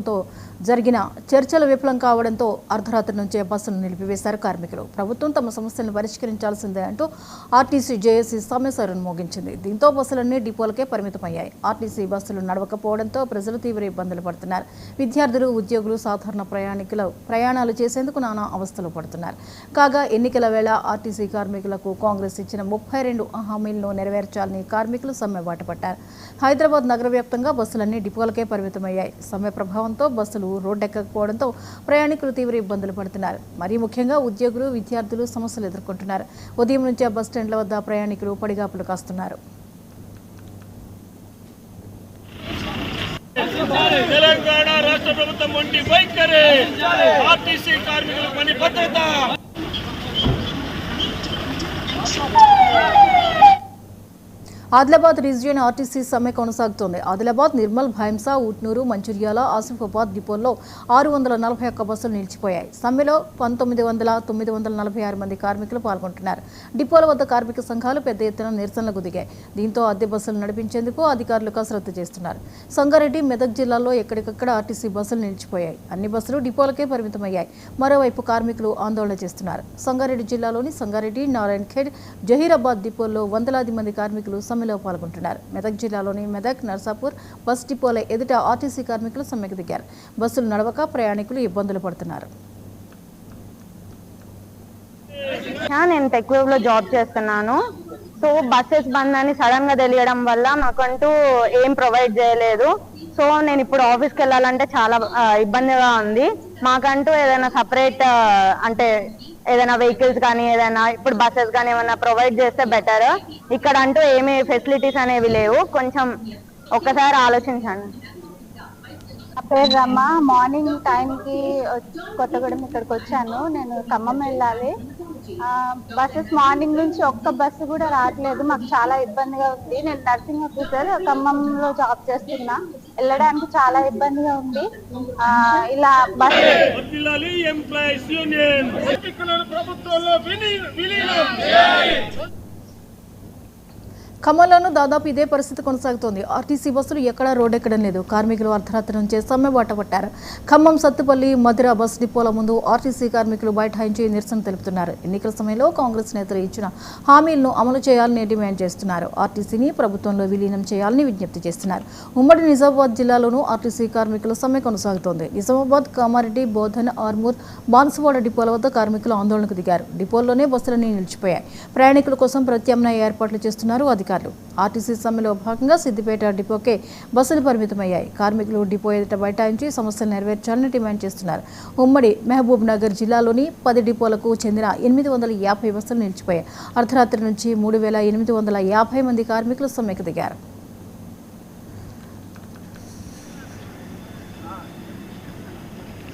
తో జరిగిన చర్చలు విఫలం కావడంతో అర్ధరాత్రి నుంచే బస్సులు నిలిపివేశారు కార్మికులు. ప్రభుత్వం తమ సమస్యలను పరిష్కరించాల్సిందే అంటూ ఆర్టీసీ జేఏసీ సమ్మె మోగించింది. దీంతో బస్సులన్నీ డిపోలకే పరిమితమయ్యాయి. ఆర్టీసీ బస్సులు నడవకపోవడంతో ప్రజలు తీవ్ర ఇబ్బందులు పడుతున్నారు. విద్యార్థులు, ఉద్యోగులు, సాధారణ ప్రయాణికులు ప్రయాణాలు చేసేందుకు నానా అవస్థలు పడుతున్నారు. కాగా ఎన్నికల వేళ ఆర్టీసీ కార్మికులకు కాంగ్రెస్ ఇచ్చిన 32 హామీలను నెరవేర్చాలని కార్మికులు సమ్మె బాటపట్టారు. హైదరాబాద్ నగర వ్యాప్తంగా బస్సులన్నీ డిపోలకే పరిమితమయ్యాయి. సమ్మె ప్రభావంతో బస్సులు రోడ్డెక్కకపోవడంతో ప్రయాణికులు తీవ్ర ఇబ్బందులు పడుతున్నారు. మరీ ముఖ్యంగా ఉద్యోగులు, విద్యార్థులు సమస్యలు ఎదుర్కొంటున్నారు. ఉదయం నుంచే బస్ స్టాండ్ల వద్ద ప్రయాణికులు పడిగాపులు కాస్తున్నారు. తెలంగాణ రాష్ట్ర ప్రభుత్వం వంటి వైఖరి, ఆర్టీసీ కార్మికుల పని భద్రత. ఆదిలాబాద్ రీజియన్ ఆర్టీసీ సమ్మె కొనసాగుతోంది. ఆదిలాబాద్, నిర్మల్, భైంసా, ఉట్నూరు, మంచిర్యాల, ఆసిఫాబాద్ డిపోల్లో 641 బస్సులు నిలిచిపోయాయి. సమ్మెలో 946 మంది కార్మికులు పాల్గొంటున్నారు. డిపోల వద్ద కార్మిక సంఘాలు పెద్ద ఎత్తున నిరసనలకు దిగాయి. దీంతో అద్దె బస్సులు నడిపించేందుకు అధికారులు కసరత్తు చేస్తున్నారు. సంగారెడ్డి, మెదక్ జిల్లాల్లో ఎక్కడికక్కడ ఆర్టీసీ బస్సులు నిలిచిపోయాయి. అన్ని బస్సులు డిపోలకే పరిమితమయ్యాయి. మరోవైపు కార్మికులు ఆందోళన చేస్తున్నారు. సంగారెడ్డి జిల్లాలోని సంగారెడ్డి, నారాయణఖేడ్, జహీరాబాద్ డిపోల్లో వందలాది మంది కార్మికులు సమ్మెలో పాల్గొంటున్నారు. మెదక్ జిల్లాలోని మెదక్, నర్సాపూర్ బస్ డిపోల ఎదుట ఆర్టీసీ కార్మికులు సమ్మెకు దిగారు. బస్సులు నడవక ప్రయాణికులు ఇబ్బందులు పడుతున్నారు. నేను టెక్వేవ్ లో జాబ్ చేస్తున్నాను. సో బస్సెస్ బంద్ అని సడన్ గా తెలియడం వల్ల మాకంటూ ఏం ప్రొవైడ్ చేయలేదు. సో నేను ఇప్పుడు ఆఫీస్కి వెళ్ళాలంటే చాలా ఇబ్బందిగా ఉంది. మాకంటూ ఏదైనా సపరేట్ అంటే ఏదైనా వెహికల్స్ కానీ ఏదైనా ఇప్పుడు బస్సెస్ కానీ ఏమైనా ప్రొవైడ్ చేస్తే బెటర్. ఇక్కడ అంటూ ఏమీ ఫెసిలిటీస్ అనేవి లేవు. కొంచెం ఒక్కసారి ఆలోచించండి. నా పేరు రమ్మ. మార్నింగ్ టైంకి కొత్తగూడెం ఇక్కడికి వచ్చాను. నేను ఖమ్మం వెళ్ళాలి. బస్సెస్ మార్నింగ్ నుంచి ఒక్క బస్సు కూడా రావట్లేదు. మాకు చాలా ఇబ్బందిగా ఉంది. నేను నర్సింగ్ ఆఫీసర్ ఖమ్మంలో జాబ్ చేస్తున్నా. వెళ్ళడానికి చాలా ఇబ్బందిగా ఉంది. ఇలా బస్సు ఖమ్మంలోనూ దాదాపు ఇదే పరిస్థితి కొనసాగుతోంది. ఆర్టీసీ బస్సులు ఎక్కడా రోడ్డెక్కడం లేదు. కార్మికులు అర్ధరాత్రి నుంచే సమ్మె బాటపట్టారు. ఖమ్మం, సత్తుపల్లి, మధిర బస్ డిపోల ముందు ఆర్టీసీ కార్మికులు బైఠాయించి నిరసన తెలుపుతున్నారు. ఎన్నికల సమయంలో కాంగ్రెస్ నేతలు ఇచ్చిన హామీలను అమలు చేయాలని డిమాండ్ చేస్తున్నారు. ఆర్టీసీని ప్రభుత్వంలో విలీనం చేయాలని విజ్ఞప్తి చేస్తున్నారు. ఉమ్మడి నిజామాబాద్ జిల్లాలోనూ ఆర్టీసీ కార్మికుల సమ్మె కొనసాగుతోంది. నిజామాబాద్, కామారెడ్డి, బోధన్, ఆర్మూర్, బాన్సువాడ డిపోల వద్ద కార్మికులు ఆందోళనకు దిగారు. డిపోల్లోనే బస్సులన్నీ నిలిచిపోయాయి. ప్రయాణికుల కోసం ప్రత్యామ్నాయ ఏర్పాట్లు చేస్తున్నారు అధికారులు. ఆర్టీసీ సమ్మెలో భాగంగా సిద్దిపేట డిపోకే బస్సులు పరిమితమయ్యాయి. కార్మికులు డిపో ఎదుట బైఠాయించి సమస్యలు నెరవేర్చాలని డిమాండ్ చేస్తున్నారు. ఉమ్మడి మహబూబ్ నగర్ జిల్లాలోని 10 డిపోలకు చెందిన 850 బస్సులు నిలిచిపోయాయి. అర్ధరాత్రి నుంచి 3850 మంది కార్మికులు సమ్మెకు దిగారు.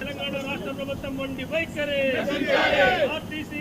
తెలంగాణ రాష్ట్ర ప్రభుత్వం వంటి వైఖరి, ఆర్టీసీ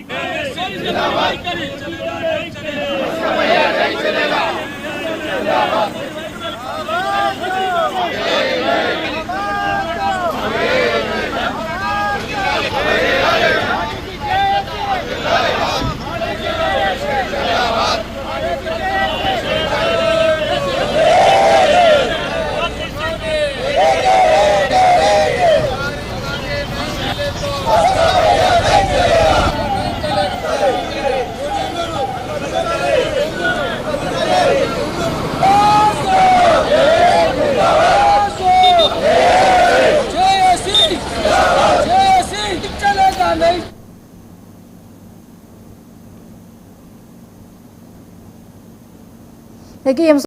ఇక